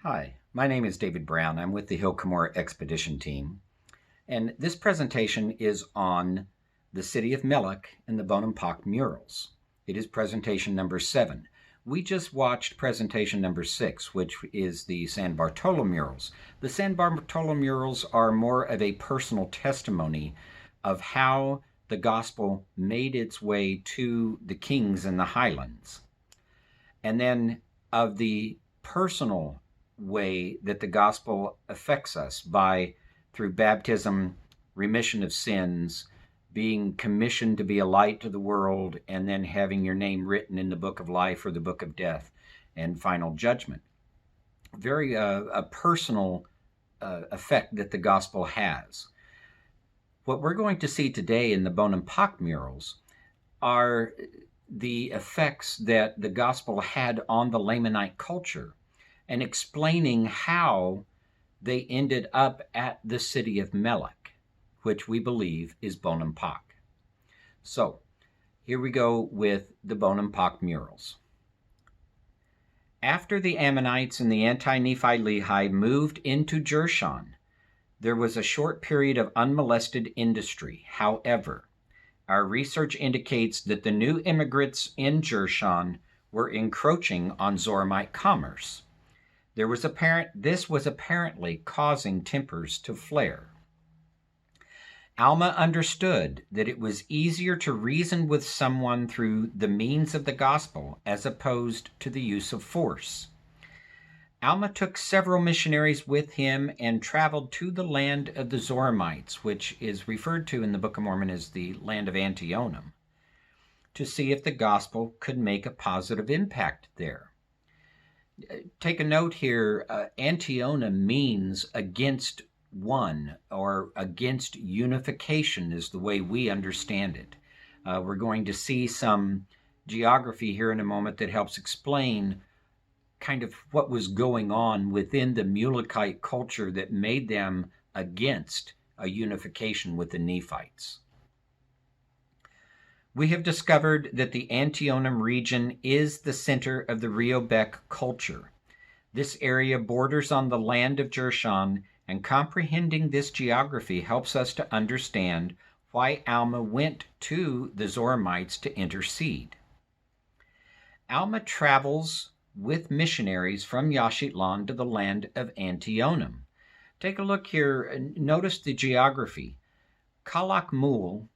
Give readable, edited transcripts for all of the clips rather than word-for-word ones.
Hi, my name is David Brown. I'm with the Hill Cumorah Expedition Team, and this presentation is on the City of Melek and the Bonampak Murals. It is presentation number 7. We just watched presentation number 6, which is the San Bartolo Murals. The San Bartolo Murals are more of a personal testimony of how the gospel made its way to the kings in the highlands, and then of the personal way that the gospel affects us by through baptism, remission of sins, being commissioned to be a light to the world, and then having your name written in the book of life or the book of death and final judgment. Very a personal effect that the gospel has. What we're going to see today in the Bonampak murals are the effects that the gospel had on the Lamanite culture, and explaining how they ended up at the city of Melek, which we believe is Bonampak. So here we go with the Bonampak murals. After the Ammonites and the anti-Nephi-Lehi moved into Jershon, there was a short period of unmolested industry. However, our research indicates that the new immigrants in Jershon were encroaching on Zoramite commerce. This was apparently causing tempers to flare. Alma understood that it was easier to reason with someone through the means of the gospel as opposed to the use of force. Alma took several missionaries with him and traveled to the land of the Zoramites, which is referred to in the Book of Mormon as the land of Antionum, to see if the gospel could make a positive impact there. Take a note here, Antionum means against one, or against unification is the way we understand it. We're going to see some geography here in a moment that helps explain kind of what was going on within the Mulekite culture that made them against a unification with the Nephites. We have discovered that the Antionum region is the center of the Rehobec culture. This area borders on the land of Jershon, and comprehending this geography helps us to understand why Alma went to the Zoramites to intercede. Alma travels with missionaries from Yaxchitlan to the land of Antionum. Take a look here. Notice the geography. Calakmul,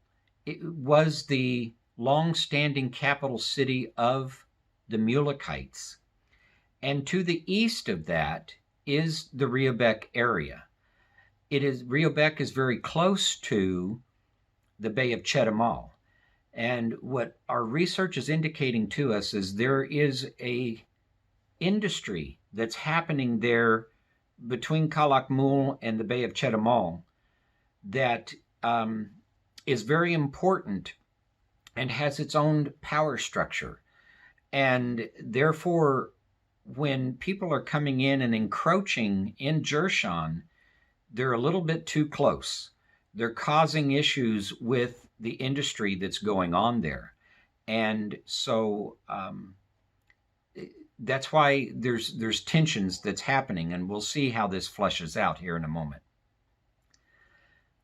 it was the long-standing capital city of the Mulekites. And to the east of that is the Rehobec area. Rehobec is very close to the Bay of Chetumal. And what our research is indicating to us is there is a industry that's happening there between Calakmul and the Bay of Chetumal that is very important and has its own power structure. And therefore, when people are coming in and encroaching in Jershon, they're a little bit too close. They're causing issues with the industry that's going on there. And so that's why there's tensions that's happening, and we'll see how this fleshes out here in a moment.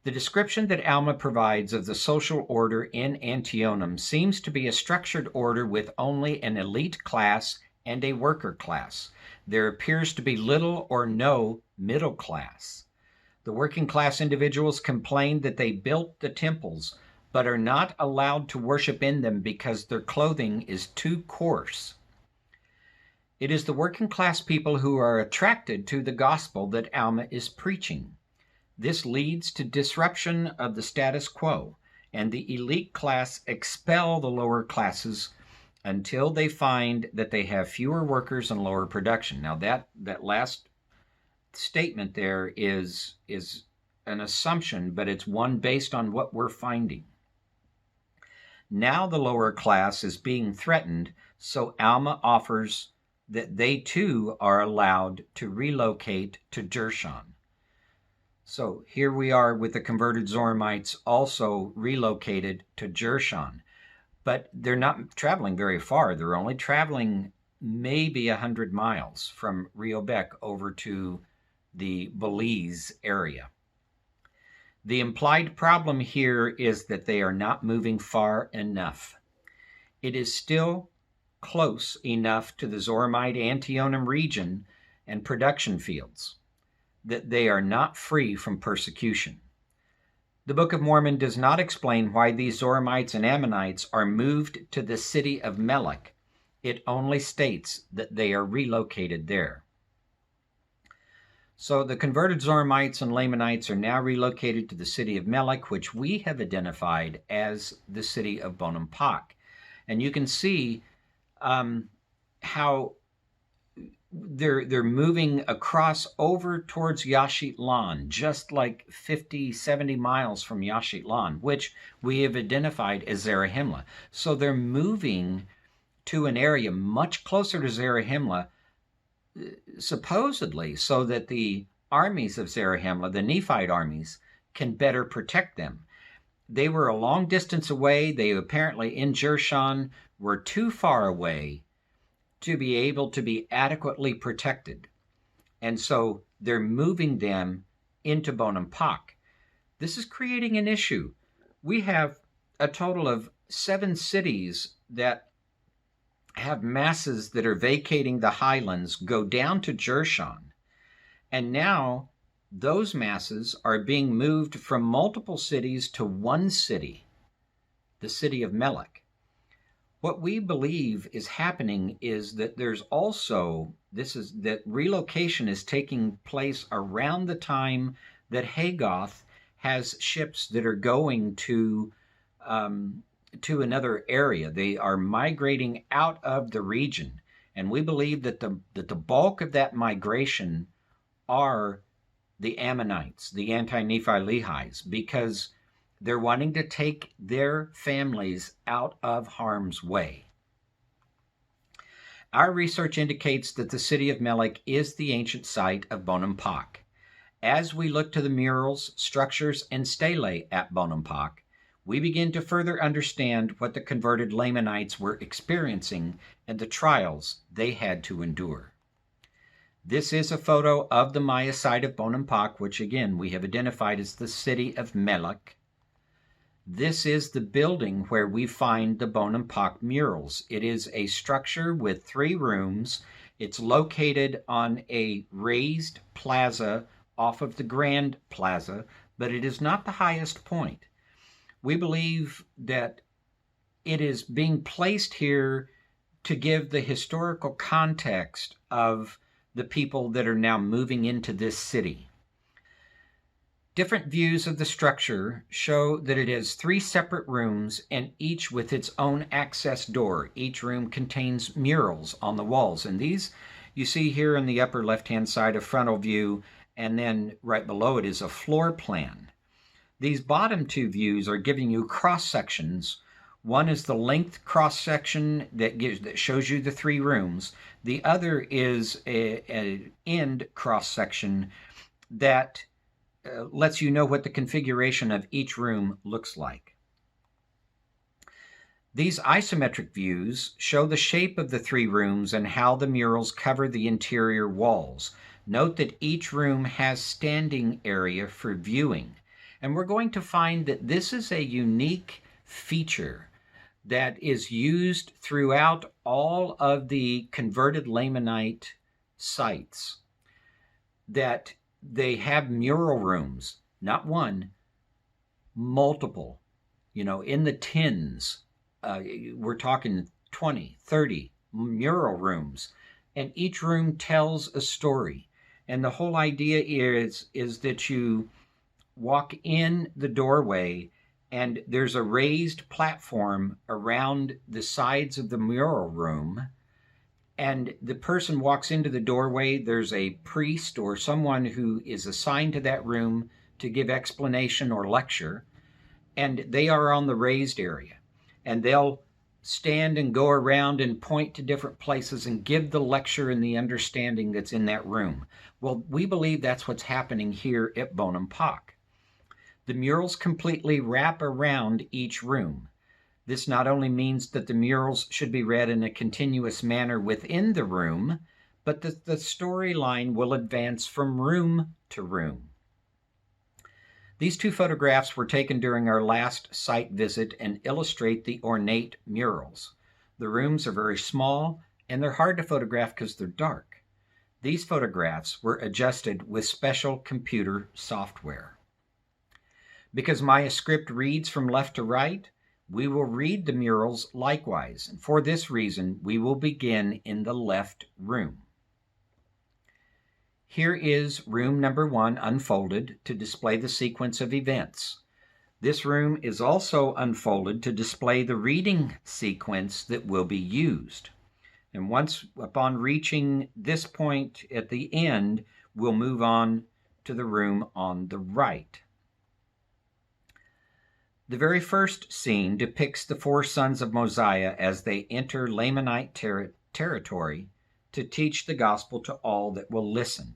The description that Alma provides of the social order in Antionum seems to be a structured order with only an elite class and a worker class. There appears to be little or no middle class. The working class individuals complain that they built the temples, but are not allowed to worship in them because their clothing is too coarse. It is the working class people who are attracted to the gospel that Alma is preaching. This leads to disruption of the status quo, and the elite class expel the lower classes until they find that they have fewer workers and lower production. Now that last statement there is an assumption, but it's one based on what we're finding. Now the lower class is being threatened, so Alma offers that they too are allowed to relocate to Jershon. So here we are with the converted Zoramites also relocated to Jershon. But they're not traveling very far. They're only traveling maybe 100 miles from Rio Bec over to the Belize area. The implied problem here is that they are not moving far enough. It is still close enough to the Zoramite Antionum region and production fields that they are not free from persecution. The Book of Mormon does not explain why these Zoramites and Ammonites are moved to the city of Melek. It only states that they are relocated there. So the converted Zoramites and Lamanites are now relocated to the city of Melek, which we have identified as the city of Bonampak. And you can see how they're moving across over towards Yashitlan, just like 50, 70 miles from Yashitlan, which we have identified as Zarahemla. So they're moving to an area much closer to Zarahemla, supposedly so that the armies of Zarahemla, the Nephite armies, can better protect them. They were a long distance away. They apparently, in Jershon, were too far away to be able to be adequately protected. And so they're moving them into Bonampak. This is creating an issue. We have a total of 7 cities that have masses that are vacating the highlands go down to Jershon. And now those masses are being moved from multiple cities to one city, the city of Melek. What we believe is happening is that there's also, that relocation is taking place around the time that Hagoth has ships that are going to another area. They are migrating out of the region. And we believe that the bulk of that migration are the Ammonites, the anti-Nephi Lehis, because they're wanting to take their families out of harm's way. Our research indicates that the city of Melek is the ancient site of Bonampak. As we look to the murals, structures, and stelae at Bonampak, we begin to further understand what the converted Lamanites were experiencing and the trials they had to endure. This is a photo of the Maya site of Bonampak, which again we have identified as the city of Melek. This is the building where we find the Bonampak Murals. It is a structure with 3 rooms. It's located on a raised plaza off of the Grand Plaza, but it is not the highest point. We believe that it is being placed here to give the historical context of the people that are now moving into this city. Different views of the structure show that it has 3 separate rooms and each with its own access door. Each room contains murals on the walls, and these you see here in the upper left-hand side, a frontal view, and then right below it is a floor plan. These bottom 2 views are giving you cross sections. One is the length cross section that shows you the 3 rooms. The other is an end cross section that lets you know what the configuration of each room looks like. These isometric views show the shape of the 3 rooms and how the murals cover the interior walls. Note that each room has standing area for viewing. And we're going to find that this is a unique feature that is used throughout all of the converted Lamanite sites, that they have mural rooms, not one, multiple, in the tens. We're talking 20, 30 mural rooms, and each room tells a story. And the whole idea is that you walk in the doorway and there's a raised platform around the sides of the mural room, and the person walks into the doorway. There's a priest or someone who is assigned to that room to give explanation or lecture, and they are on the raised area, and they'll stand and go around and point to different places and give the lecture and the understanding that's in that room. Well, we believe that's what's happening here at Bonampak. The murals completely wrap around each room. This not only means that the murals should be read in a continuous manner within the room, but that the storyline will advance from room to room. These two photographs were taken during our last site visit and illustrate the ornate murals. The rooms are very small and they're hard to photograph because they're dark. These photographs were adjusted with special computer software. Because Maya script reads from left to right, we will read the murals likewise. And for this reason, we will begin in the left room. Here is room number 1 unfolded to display the sequence of events. This room is also unfolded to display the reading sequence that will be used. And once upon reaching this point at the end, we'll move on to the room on the right. The very first scene depicts the 4 sons of Mosiah as they enter Lamanite territory to teach the gospel to all that will listen.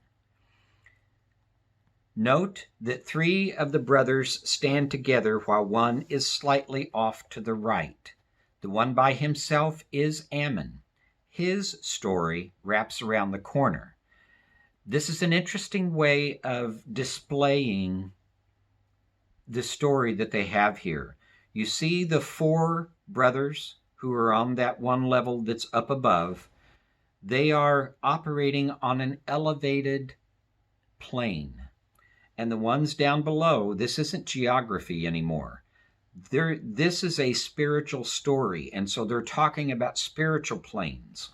Note that 3 of the brothers stand together while one is slightly off to the right. The one by himself is Ammon. His story wraps around the corner. This is an interesting way of displaying the story that they have here. You see the 4 brothers who are on that one level that's up above. They are operating on an elevated plane. And the ones down below, this isn't geography anymore. This is a spiritual story, and so they're talking about spiritual planes.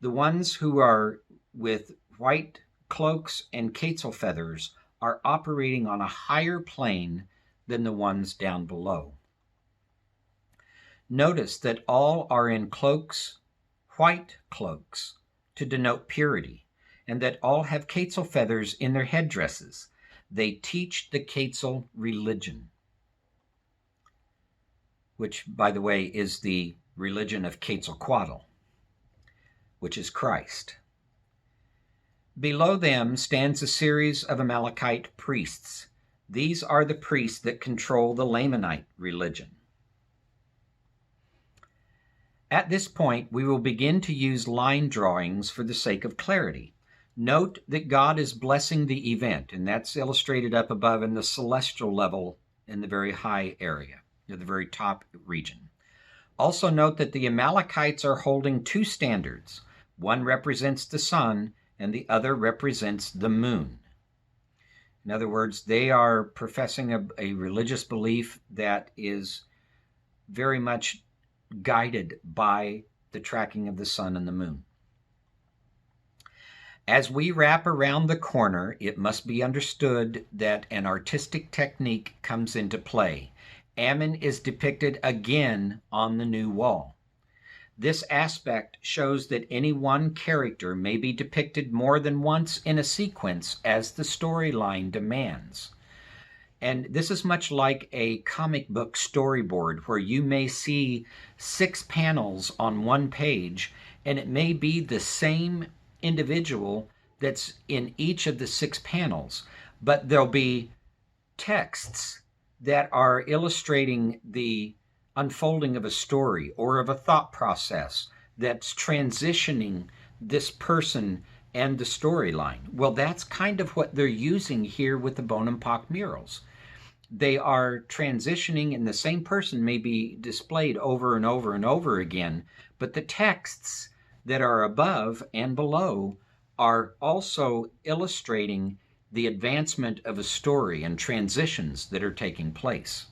The ones who are with white cloaks and quetzal feathers are operating on a higher plane than the ones down below. Notice that all are in cloaks, white cloaks, to denote purity, and that all have quetzal feathers in their headdresses. They teach the quetzal religion, which, by the way, is the religion of Quetzalcoatl, which is Christ. Below them stands a series of Amalekite priests. These are the priests that control the Lamanite religion. At this point, we will begin to use line drawings for the sake of clarity. Note that God is blessing the event, and that's illustrated up above in the celestial level in the very high area, the very top region. Also note that the Amalekites are holding 2 standards. One represents the sun, and the other represents the moon. In other words, they are professing a religious belief that is very much guided by the tracking of the sun and the moon. As we wrap around the corner, it must be understood that an artistic technique comes into play. Ammon is depicted again on the new wall. This aspect shows that any one character may be depicted more than once in a sequence as the storyline demands. And this is much like a comic book storyboard where you may see 6 panels on one page, and it may be the same individual that's in each of the 6 panels, but there'll be texts that are illustrating the unfolding of a story or of a thought process that's transitioning this person and the storyline. Well, that's kind of what they're using here with the Bonampak murals. They are transitioning, and the same person may be displayed over and over and over again, but the texts that are above and below are also illustrating the advancement of a story and transitions that are taking place.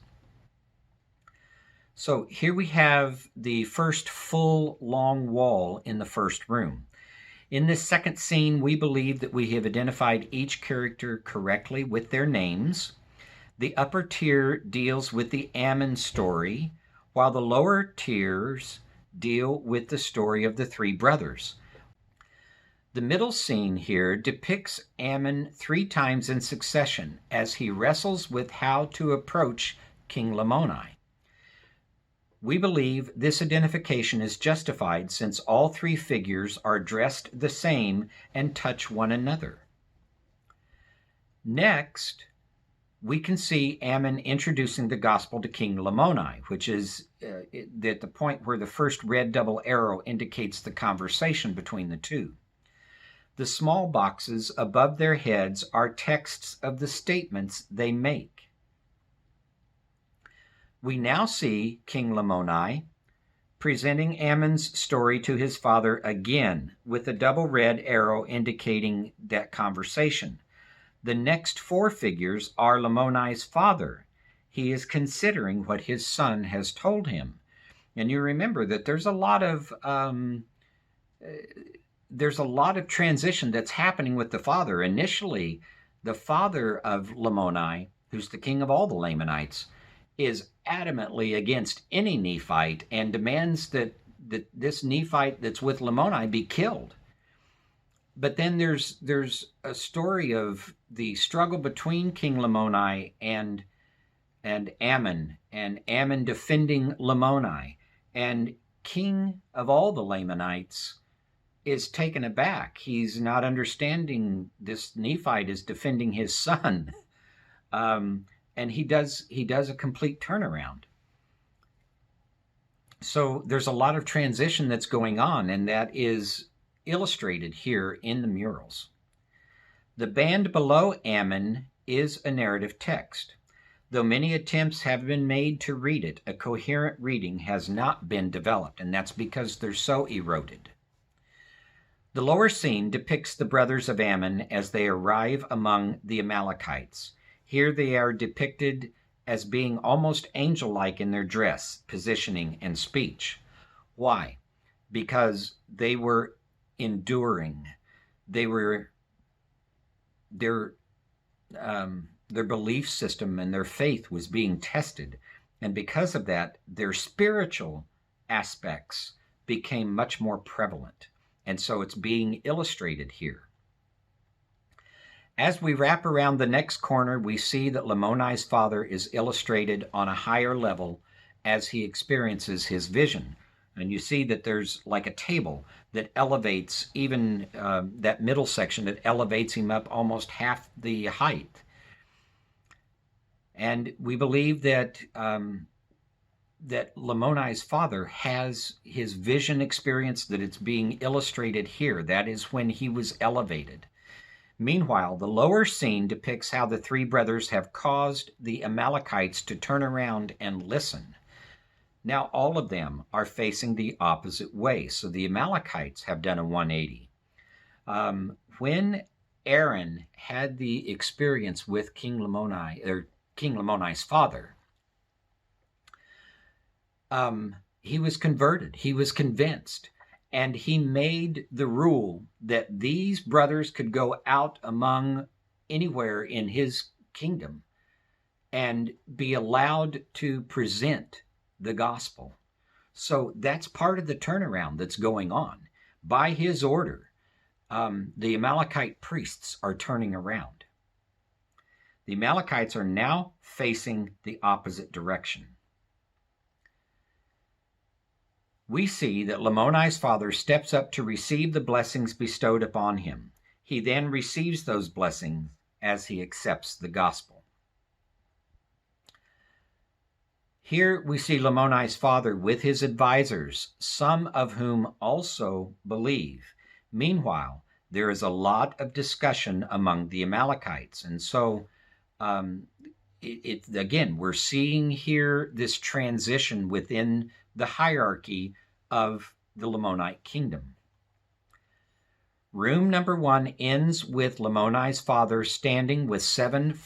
So here we have the first full long wall in the first room. In this second scene, we believe that we have identified each character correctly with their names. The upper tier deals with the Ammon story, while the lower tiers deal with the story of the 3 brothers. The middle scene here depicts Ammon 3 times in succession as he wrestles with how to approach King Lamoni. We believe this identification is justified since all 3 figures are dressed the same and touch one another. Next, we can see Ammon introducing the gospel to King Lamoni, which is at the point where the first red double arrow indicates the conversation between the two. The small boxes above their heads are texts of the statements they make. We now see King Lamoni presenting Ammon's story to his father again, with a double red arrow indicating that conversation. The next four figures are Lamoni's father. He is considering what his son has told him. And you remember that there's a lot of transition that's happening with the father. Initially, the father of Lamoni, who's the king of all the Lamanites, is adamantly against any Nephite and demands that this Nephite that's with Lamoni be killed. But then there's a story of the struggle between King Lamoni and Ammon, and Ammon defending Lamoni. And king of all the Lamanites is taken aback. He's not understanding this Nephite is defending his son. And he does a complete turnaround. So there's a lot of transition that's going on, and that is illustrated here in the murals. The band below Ammon is a narrative text. Though many attempts have been made to read it, a coherent reading has not been developed, and that's because they're so eroded. The lower scene depicts the brothers of Ammon as they arrive among the Amalekites. Here they are depicted as being almost angel-like in their dress, positioning, and speech. Why? Because they were enduring. Their belief system and their faith was being tested. And because of that, their spiritual aspects became much more prevalent. And so it's being illustrated here. As we wrap around the next corner, we see that Lamoni's father is illustrated on a higher level as he experiences his vision. And you see that there's like a table that elevates even that middle section, that elevates him up almost half the height. And we believe that that Lamoni's father has his vision experience, that it's being illustrated here. That is when he was elevated. Meanwhile, the lower scene depicts how the three brothers have caused the Amalekites to turn around and listen. Now all of them are facing the opposite way, so the Amalekites have done a 180. When Aaron had the experience with King Lamoni, or King Lamoni's father, he was converted, he was convinced, and he made the rule that these brothers could go out among anywhere in his kingdom and be allowed to present the gospel. So that's part of the turnaround that's going on. By his order, the Amalekite priests are turning around. The Amalekites are now facing the opposite direction. We see that Lamoni's father steps up to receive the blessings bestowed upon him. He then receives those blessings as he accepts the gospel. Here we see Lamoni's father with his advisors, some of whom also believe. Meanwhile, there is a lot of discussion among the Amalekites. And so, again, we're seeing here this transition within the hierarchy of the Lamanite kingdom. Room number 1 ends with Lamoni's father standing with 7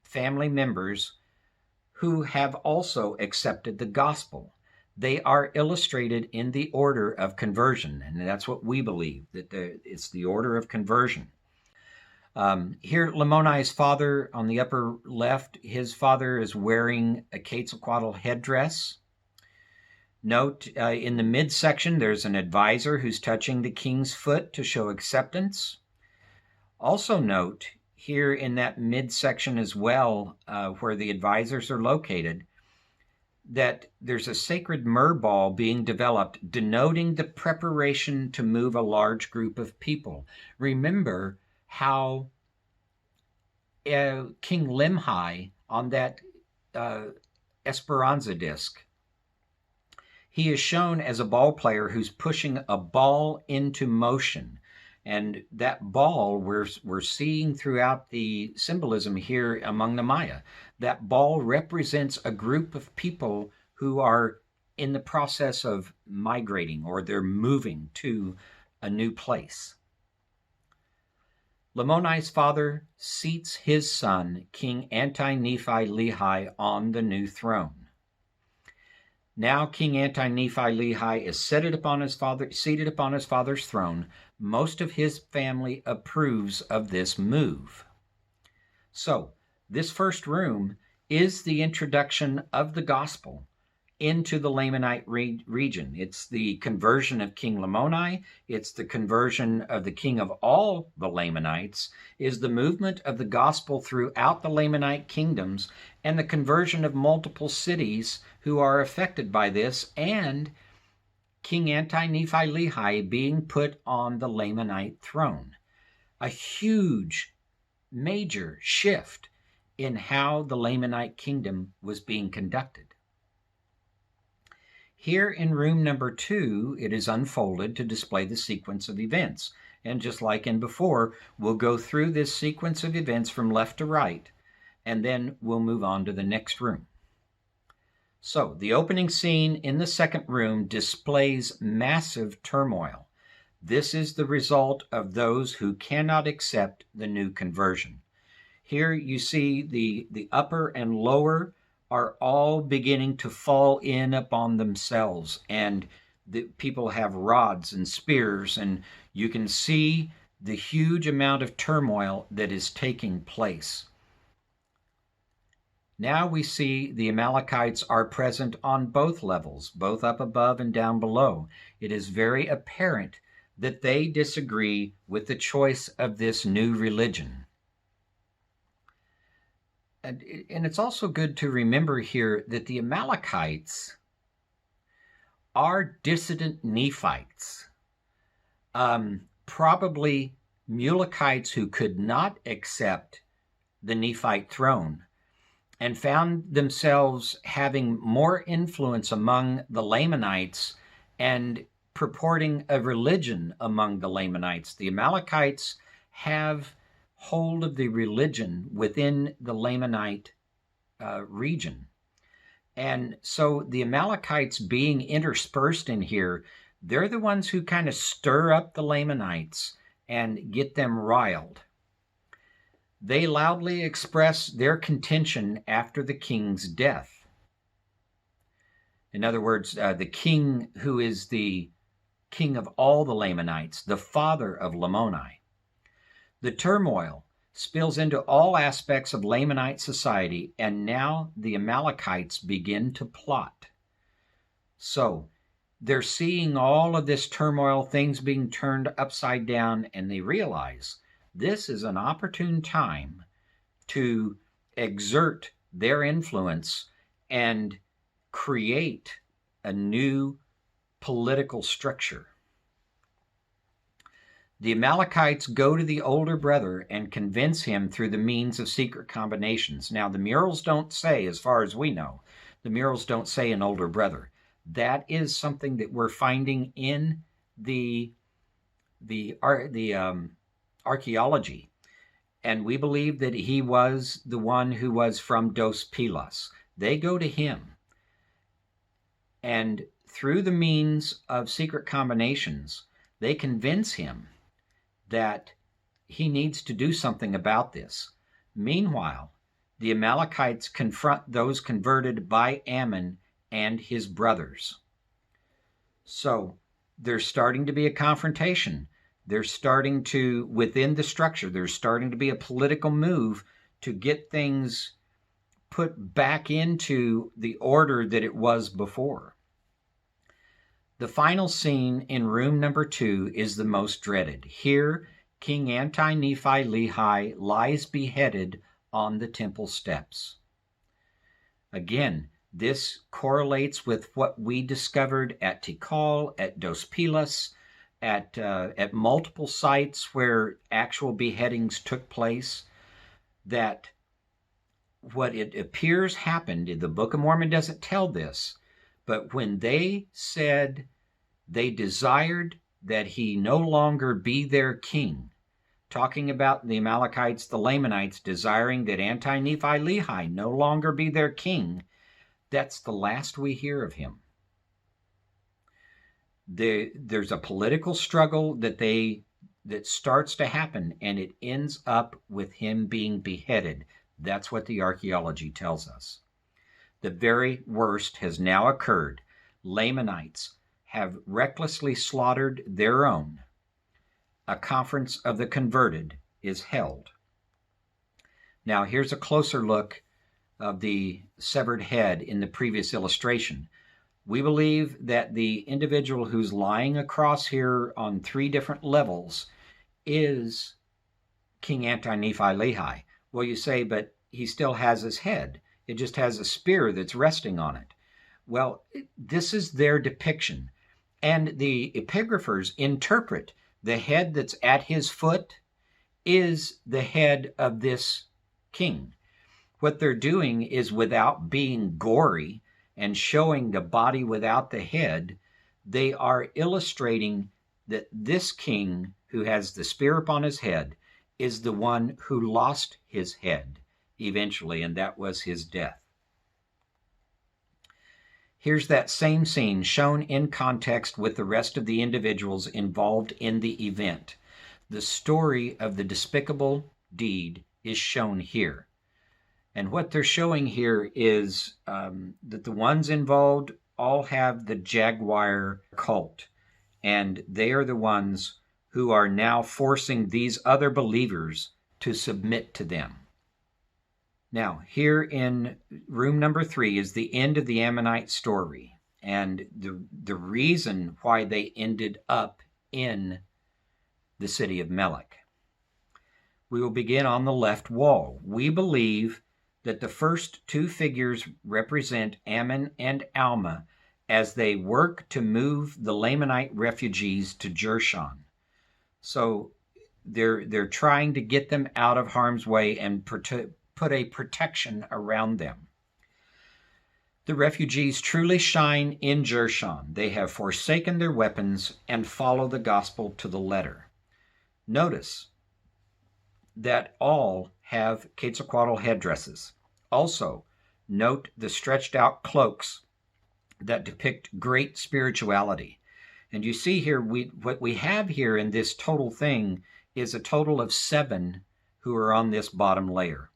family members who have also accepted the gospel. They are illustrated in the order of conversion, and that's what we believe, that it's the order of conversion. Here, Lamoni's father on the upper left, his father is wearing a Quetzalcoatl headdress. Note in the midsection, there's an advisor who's touching the king's foot to show acceptance. Also note here in that midsection as well, where the advisors are located, that there's a sacred myrrh ball being developed, denoting the preparation to move a large group of people. Remember how King Limhi on that Esperanza disc. He is shown as a ball player who's pushing a ball into motion. And that ball we're seeing throughout the symbolism here among the Maya. That ball represents a group of people who are in the process of migrating, or they're moving to a new place. Lamoni's father seats his son, King Anti-Nephi-Lehi, on the new throne. Now King Anti-Nephi-Lehi is seated upon his father's throne. Most of his family approves of this move. So, this first room is the introduction of the gospel into the Lamanite region. It's the conversion of King Lamoni. It's the conversion of the king of all the Lamanites, is the movement of the gospel throughout the Lamanite kingdoms, and the conversion of multiple cities who are affected by this, and King Anti-Nephi-Lehi being put on the Lamanite throne. A huge, major shift in how the Lamanite kingdom was being conducted. Here in room number 2, it is unfolded to display the sequence of events. And just like in before, we'll go through this sequence of events from left to right, and then we'll move on to the next room. So, the opening scene in the second room displays massive turmoil. This is the result of those who cannot accept the new conversion. Here you see the upper and lower are all beginning to fall in upon themselves, and the people have rods and spears, and you can see the huge amount of turmoil that is taking place. Now we see the Amalekites are present on both levels, both up above and down below. It is very apparent that they disagree with the choice of this new religion. And it's also good to remember here that the Amalekites are dissident Nephites, probably Mulekites who could not accept the Nephite throne and found themselves having more influence among the Lamanites and purporting a religion among the Lamanites. The Amalekites have hold of the religion within the Lamanite region. And so the Amalekites being interspersed in here, they're the ones who kind of stir up the Lamanites and get them riled. They loudly express their contention after the king's death. In other words, the king who is the king of all the Lamanites, the father of Lamoni. The turmoil spills into all aspects of Lamanite society, and now the Amalekites begin to plot. So they're seeing all of this turmoil, things being turned upside down, and they realize this is an opportune time to exert their influence and create a new political structure. The Amalekites go to the older brother and convince him through the means of secret combinations. Now, the murals don't say, as far as we know, the murals don't say an older brother. That is something that we're finding in the archaeology. And we believe that he was the one who was from Dos Pilas. They go to him. And through the means of secret combinations, they convince him that he needs to do something about this. Meanwhile, the Amalekites confront those converted by Ammon and his brothers. So there's starting to be a confrontation. There's starting to, within the structure, there's starting to be a political move to get things put back into the order that it was before. The final scene in room number 2 is the most dreaded. Here, King Anti-Nephi-Lehi lies beheaded on the temple steps. Again, this correlates with what we discovered at Tikal, at Dos Pilas, at multiple sites where actual beheadings took place, that what it appears happened, the Book of Mormon doesn't tell this, but when they said they desired that he no longer be their king, talking about the Amalekites, the Lamanites, desiring that Anti-Nephi-Lehi no longer be their king, that's the last we hear of him. There's a political struggle that starts to happen, and it ends up with him being beheaded. That's what the archaeology tells us. The very worst has now occurred. Lamanites have recklessly slaughtered their own. A conference of the converted is held. Now, here's a closer look of the severed head in the previous illustration. We believe that the individual who's lying across here on 3 different levels is King Anti-Nephi-Lehi. Well, you say, but he still has his head. It just has a spear that's resting on it. Well, this is their depiction. And the epigraphers interpret the head that's at his foot is the head of this king. What they're doing is, without being gory and showing the body without the head, they are illustrating that this king who has the spear upon his head is the one who lost his head eventually, and that was his death. Here's that same scene shown in context with the rest of the individuals involved in the event. The story of the despicable deed is shown here. And what they're showing here is that the ones involved all have the jaguar cult, and they are the ones who are now forcing these other believers to submit to them. Now, here in room number 3 is the end of the Ammonite story, and the reason why they ended up in the city of Melek. We will begin on the left wall. We believe that the first 2 figures represent Ammon and Alma as they work to move the Lamanite refugees to Jershon. So they're trying to get them out of harm's way and put a protection around them. The refugees truly shine in Jershon. They have forsaken their weapons and follow the gospel to the letter. Notice that all have Quetzalcoatl headdresses. Also, note the stretched out cloaks that depict great spirituality. And you see here, what we have here in this total thing is a total of 7 who are on this bottom layer.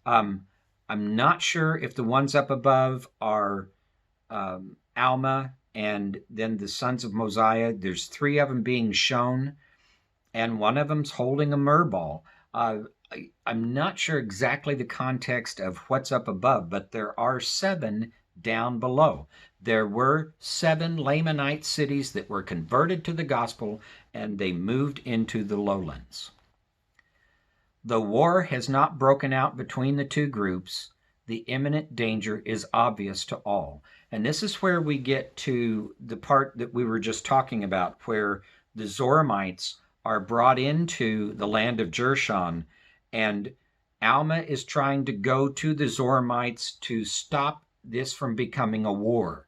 I'm not sure if the ones up above are Alma and then the sons of Mosiah. There's 3 of them being shown, and one of them's holding a myrrh ball. I'm not sure exactly the context of what's up above, but there are 7 down below. There were 7 Lamanite cities that were converted to the gospel, and they moved into the lowlands. The war has not broken out between the 2 groups. The imminent danger is obvious to all. And this is where we get to the part that we were just talking about, where the Zoramites are brought into the land of Jershon, and Alma is trying to go to the Zoramites to stop this from becoming a war.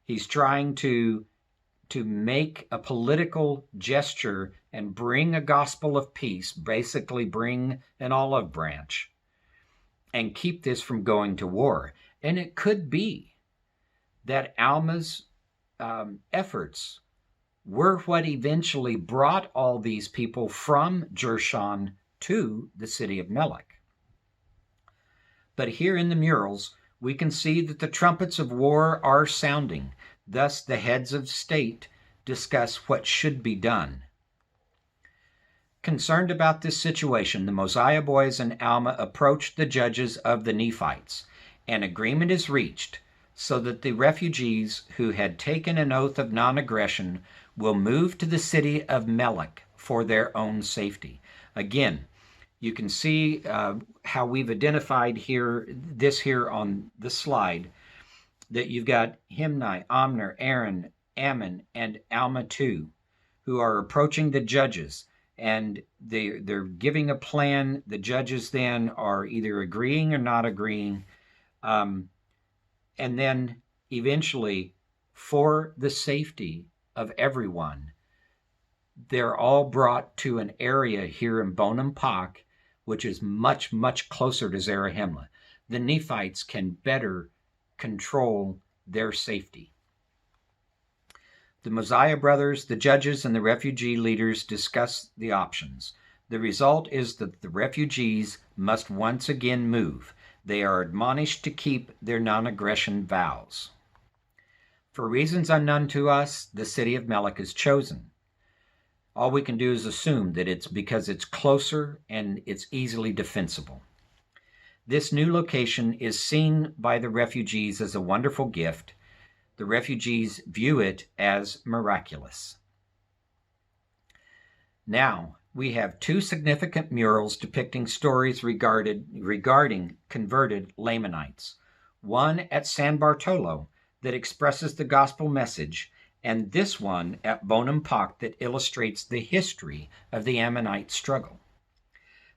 He's trying to make a political gesture and bring a gospel of peace, basically bring an olive branch, and keep this from going to war. And it could be that Alma's efforts were what eventually brought all these people from Jershon to the city of Melek. But here in the murals, we can see that the trumpets of war are sounding. Thus, the heads of state discuss what should be done. Concerned about this situation, the Mosiah boys and Alma approach the judges of the Nephites. An agreement is reached so that the refugees who had taken an oath of non-aggression will move to the city of Melek for their own safety. Again, you can see how we've identified this here on the slide, that you've got Himni, Amner, Aaron, Ammon, and Alma too, who are approaching the judges, and they're giving a plan. The judges then are either agreeing or not agreeing. And then eventually, for the safety of everyone, they're all brought to an area here in Bonampak, which is much, much closer to Zarahemla. The Nephites can better control their safety. The Mosiah brothers, the judges, and the refugee leaders discuss the options. The result is that the refugees must once again move. They are admonished to keep their non-aggression vows. For reasons unknown to us, the city of Melek is chosen. All we can do is assume that it's because it's closer and it's easily defensible. This new location is seen by the refugees as a wonderful gift. The refugees view it as miraculous. Now, we have two significant murals depicting stories regarding converted Lamanites. One at San Bartolo that expresses the gospel message, and this one at Bonampak that illustrates the history of the Ammonite struggle.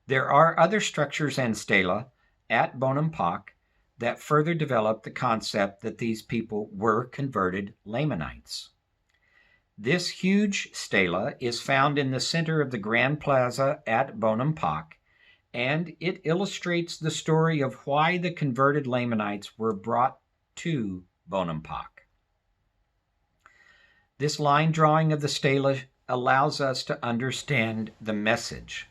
There are other structures and stela at Bonampak that further develop the concept that these people were converted Lamanites. This huge stela is found in the center of the Grand Plaza at Bonampak, and it illustrates the story of why the converted Lamanites were brought to Bonampak. This line drawing of the stela allows us to understand the message.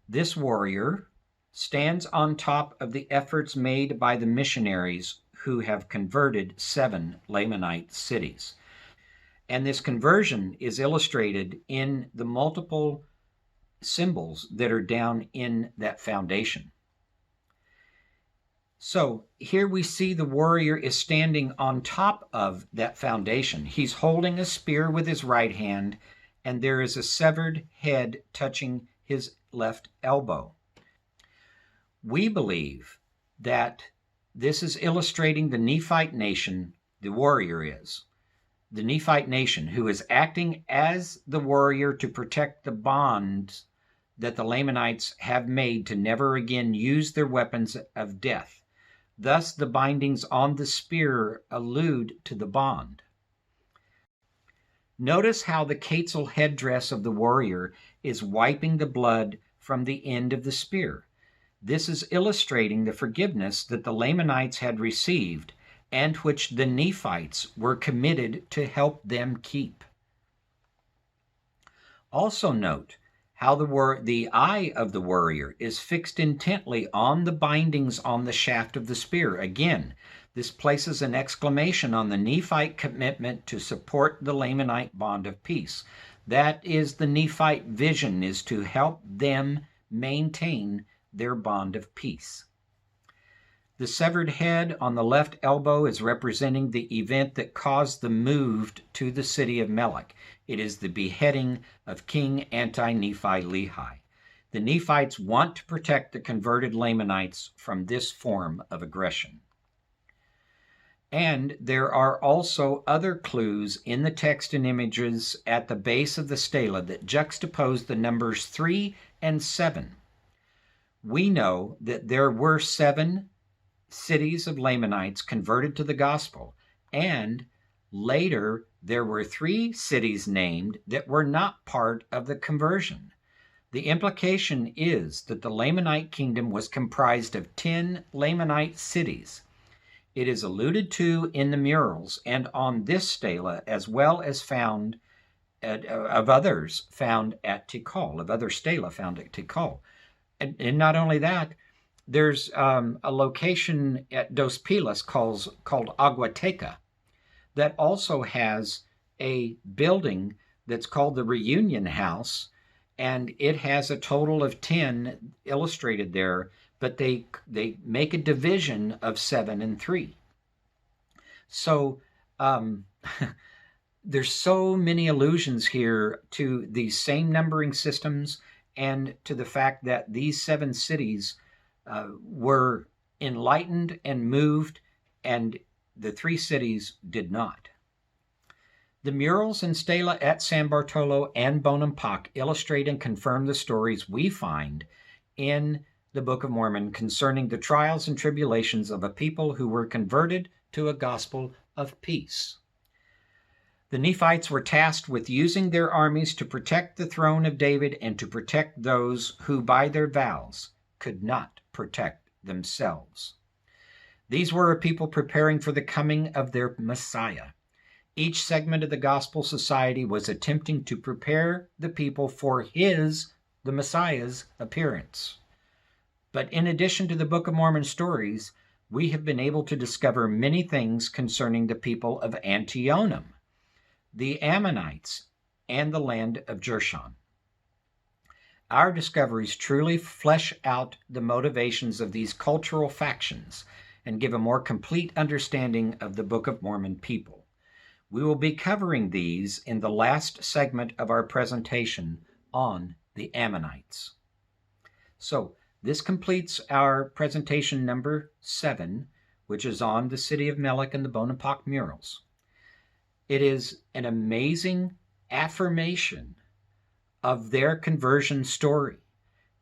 This warrior stands on top of the efforts made by the missionaries who have converted 7 Lamanite cities. And this conversion is illustrated in the multiple symbols that are down in that foundation. So here we see the warrior is standing on top of that foundation. He's holding a spear with his right hand, and there is a severed head touching his left elbow. We believe that this is illustrating the Nephite nation, the warrior is. The Nephite nation who is acting as the warrior to protect the bonds that the Lamanites have made to never again use their weapons of death. Thus, the bindings on the spear allude to the bond. Notice how the Quetzal headdress of the warrior is wiping the blood from the end of the spear. This is illustrating the forgiveness that the Lamanites had received and which the Nephites were committed to help them keep. Also note how the eye of the warrior is fixed intently on the bindings on the shaft of the spear. Again, this places an exclamation on the Nephite commitment to support the Lamanite bond of peace. That is the Nephite vision, is to help them maintain their bond of peace. The severed head on the left elbow is representing the event that caused the move to the city of Melek. It is the beheading of King Anti-Nephi Lehi. The Nephites want to protect the converted Lamanites from this form of aggression. And there are also other clues in the text and images at the base of the stela that juxtapose the numbers 3 and 7. We know that there were 7 cities of Lamanites converted to the gospel, and later there were 3 cities named that were not part of the conversion. The implication is that the Lamanite kingdom was comprised of 10 Lamanite cities. It is alluded to in the murals and on this stela, as well as found of others found at Tikal, of other stela found at Tikal. And not only that, there's a location at Dos Pilas called Aguateca that also has a building that's called the Reunion House, and it has a total of 10 illustrated there, but they make a division of 7 and 3. So there's so many allusions here to these same numbering systems and to the fact that these 7 cities were enlightened and moved, and the 3 cities did not. The murals and stela at San Bartolo and Bonampak illustrate and confirm the stories we find in the Book of Mormon concerning the trials and tribulations of a people who were converted to a gospel of peace. The Nephites were tasked with using their armies to protect the throne of David and to protect those who, by their vows, could not protect themselves. These were a people preparing for the coming of their Messiah. Each segment of the gospel society was attempting to prepare the people for the Messiah's, appearance. But in addition to the Book of Mormon stories, we have been able to discover many things concerning the people of Antionum, the Ammonites, and the land of Jershon. Our discoveries truly flesh out the motivations of these cultural factions and give a more complete understanding of the Book of Mormon people. We will be covering these in the last segment of our presentation on the Ammonites. So, this completes our presentation number 7, which is on the City of Melek and the Bonampak Murals. It is an amazing affirmation of their conversion story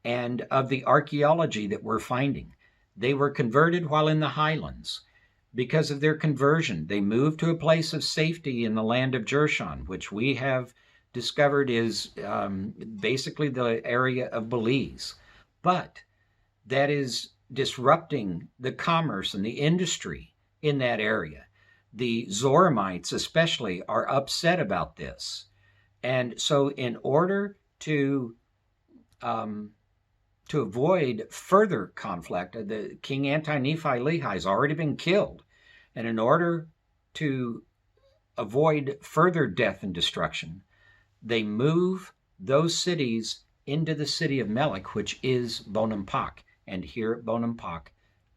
and of the archaeology that we're finding. They were converted while in the highlands. Because of their conversion, they moved to a place of safety in the land of Jershon, which we have discovered is basically the area of Belize. But that is disrupting the commerce and the industry in that area. The Zoramites especially are upset about this. And so in order to avoid further conflict, the King Anti-Nephi-Lehi has already been killed. And in order to avoid further death and destruction, they move those cities into the city of Melek, which is Bonampak. And here at Bonampak,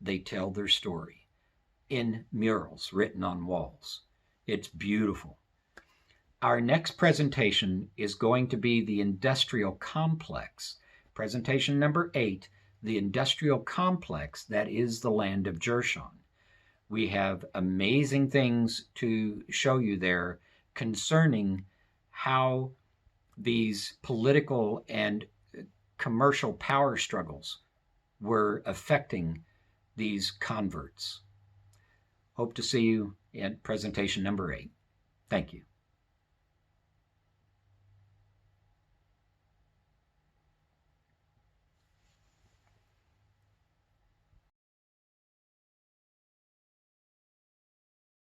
they tell their story in murals written on walls. It's beautiful. Our next presentation is going to be the industrial complex. Presentation number 8, the industrial complex that is the land of Jershon. We have amazing things to show you there concerning how these political and commercial power struggles were affecting these converts. Hope to see you in presentation number 8. Thank you.